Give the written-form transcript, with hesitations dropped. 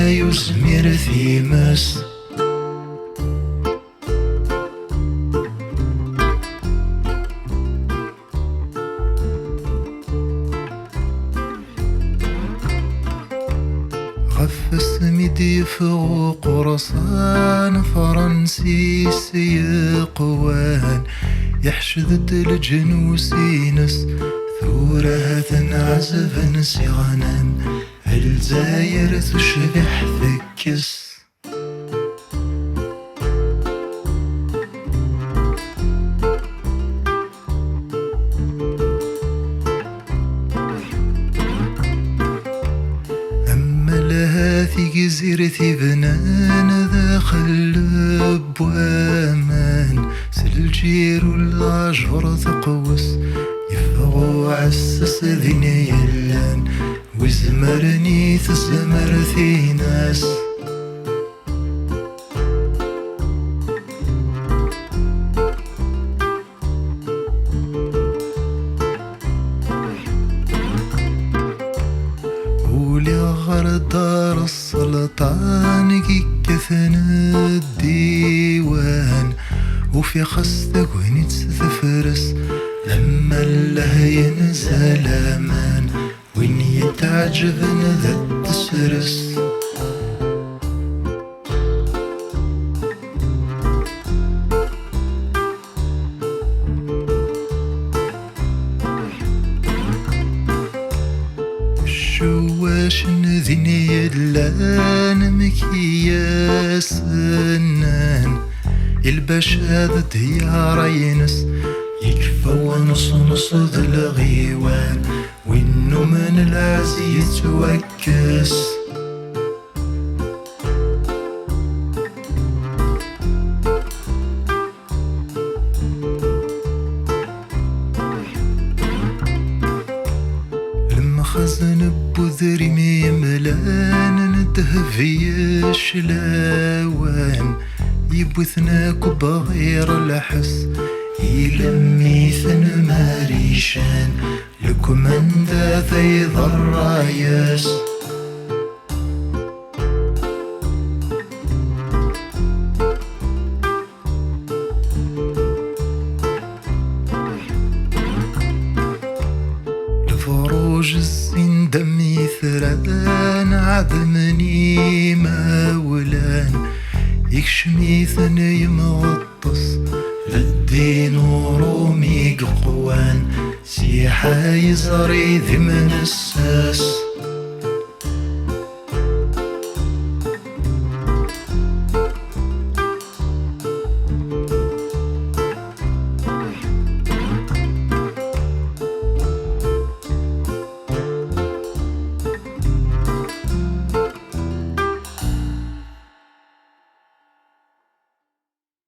يزمر في مس غفس ميدي فوق رصان فرنسي سيقوان يحشد الجنوس ينس ثورة عزف سغنا الجزاير تشبح ثكس أما لها في جزيرة بنان داخل بوامان سلجير الأشهر تقوس يفغو عسس ذين يلان وزمرني تزمر في ناس ولي غرد دار السلطان كي كثن الديوان وفي خصتك وين تفرس لما الله ينزل امان وين يتعجبن ذا تسرس الشواش ذيني يدلان مكيا سنان البشاد ديار ينس يكفى ونص نص ذا الغيوان وإنه من العزي يتوكس المخزن بوذري ميملان ندهف يشلاوان يبوثناك بغير الحس يلمي ثن ماريشان لكم عند ذيذ الرايس لفروج الزين دمي ثران عدمني مولان يكشمي ثني مغطس للدين ورومي قوان سيحا يزري ذي من الساس